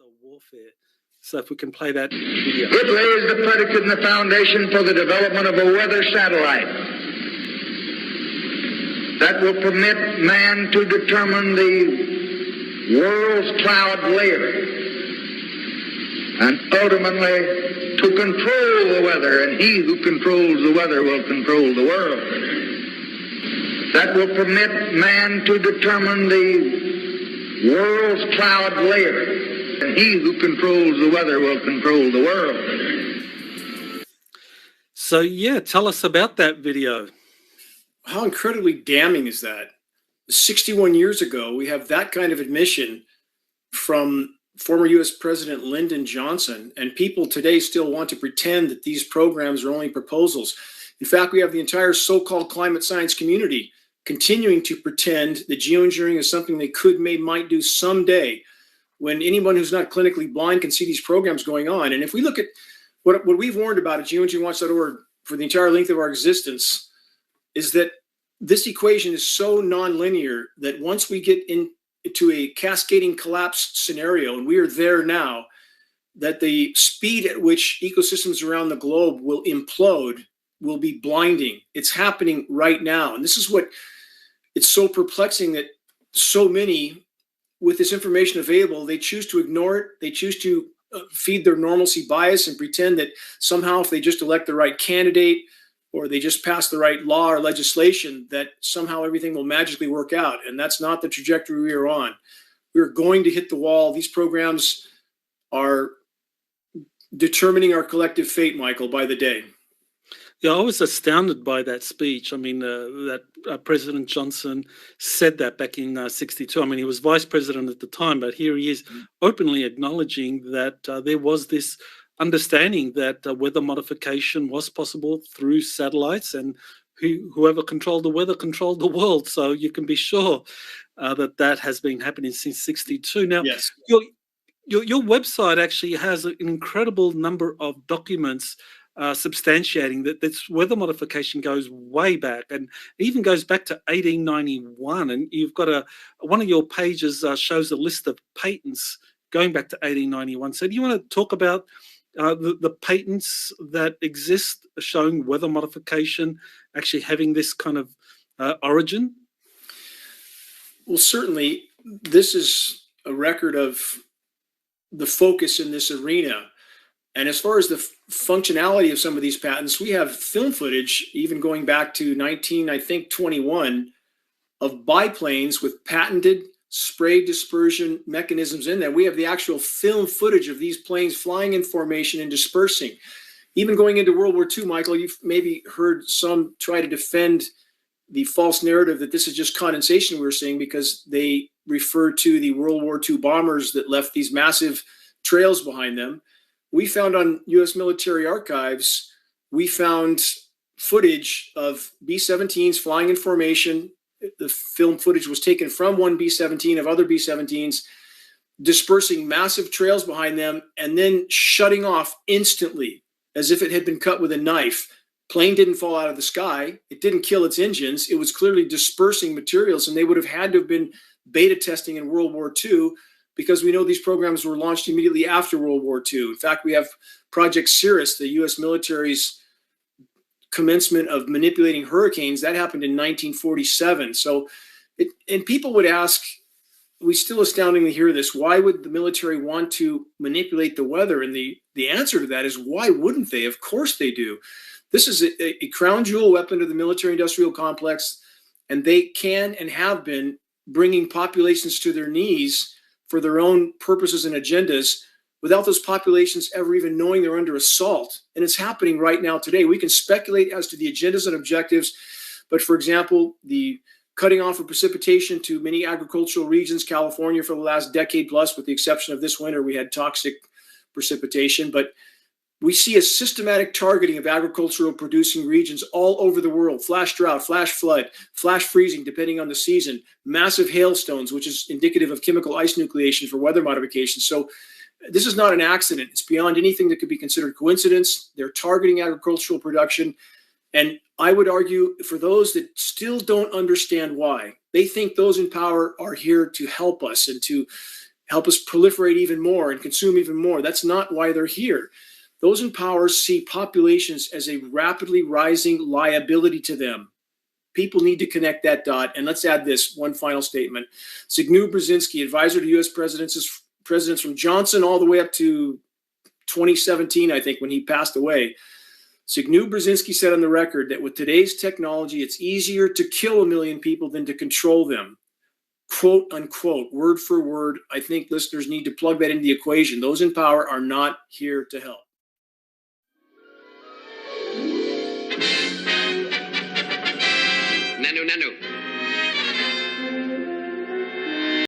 weather warfare. So if we can play that video. It lays the predicate and the foundation for the development of a weather satellite that will permit man to determine the world's cloud layer and ultimately to control the weather, and he who controls the weather will control the world. That will permit man to determine the world's cloud layer, and he who controls the weather will control the world. So yeah, tell us about that video. How incredibly damning is that? 61 years ago, we have that kind of admission from former U.S. President Lyndon Johnson, and people today still want to pretend that these programs are only proposals. In fact, we have the entire so-called climate science community continuing to pretend that geoengineering is something they could, may, might do someday, when anyone who's not clinically blind can see these programs going on. And if we look at what we've warned about at geoengineeringwatch.org for the entire length of our existence, is that this equation is so nonlinear that once we get into a cascading collapse scenario, and we are there now, that the speed at which ecosystems around the globe will implode will be blinding. It's happening right now. And this is what, it's so perplexing that so many, with this information available, they choose to ignore it. They choose to feed their normalcy bias and pretend that somehow if they just elect the right candidate or they just pass the right law or legislation, that somehow everything will magically work out. And that's not the trajectory we are on. We're going to hit the wall. These programs are determining our collective fate, Michael, by the day. Yeah, I was astounded by that speech. I mean, President Johnson said that back in '62. I mean, he was vice president at the time, but here he is openly acknowledging that there was this understanding that weather modification was possible through satellites, and whoever controlled the weather controlled the world. So you can be sure that has been happening since '62. Now, yes. Your website actually has an incredible number of documents substantiating that this weather modification goes way back, and even goes back to 1891. And you've got one of your pages shows a list of patents going back to 1891. So do you want to talk about the patents that exist showing weather modification actually having this kind of origin? Well, certainly this is a record of the focus in this arena. And as far as the functionality of some of these patents, we have film footage, even going back to 1921, of biplanes with patented spray dispersion mechanisms in them. We have the actual film footage of these planes flying in formation and dispersing. Even going into World War II, Michael, you've maybe heard some try to defend the false narrative that this is just condensation we're seeing, because they refer to the World War II bombers that left these massive trails behind them. We found on U.S. military archives, we found footage of B-17s flying in formation. The film footage was taken from one B-17 of other B-17s, dispersing massive trails behind them and then shutting off instantly as if it had been cut with a knife. Plane didn't fall out of the sky. It didn't kill its engines. It was clearly dispersing materials, and they would have had to have been beta testing in World War II, because we know these programs were launched immediately after World War II. In fact, we have Project Cirrus, the U.S. military's commencement of manipulating hurricanes. That happened in 1947. So, and people would ask, we still astoundingly hear this, why would the military want to manipulate the weather? And the answer to that is, why wouldn't they? Of course they do. This is a crown jewel weapon of the military-industrial complex, and they can and have been bringing populations to their knees for their own purposes and agendas, without those populations ever even knowing they're under assault. And it's happening right now today. We can speculate as to the agendas and objectives, but for example, the cutting off of precipitation to many agricultural regions, California for the last decade plus, with the exception of this winter, we had toxic precipitation, but we see a systematic targeting of agricultural producing regions all over the world. Flash drought, flash flood, flash freezing, depending on the season, massive hailstones, which is indicative of chemical ice nucleation for weather modification. So this is not an accident. It's beyond anything that could be considered coincidence. They're targeting agricultural production. And I would argue, for those that still don't understand why, they think those in power are here to help us and to help us proliferate even more and consume even more. That's not why they're here. Those in power see populations as a rapidly rising liability to them. People need to connect that dot. And let's add this one final statement. Zygmunt Brzezinski, advisor to U.S. presidents from Johnson all the way up to 2017, I think, when he passed away. Zygmunt Brzezinski said on the record that with today's technology, it's easier to kill 1 million people than to control them. Quote unquote, word for word. I think listeners need to plug that into the equation. Those in power are not here to help. Nanu, Nanu.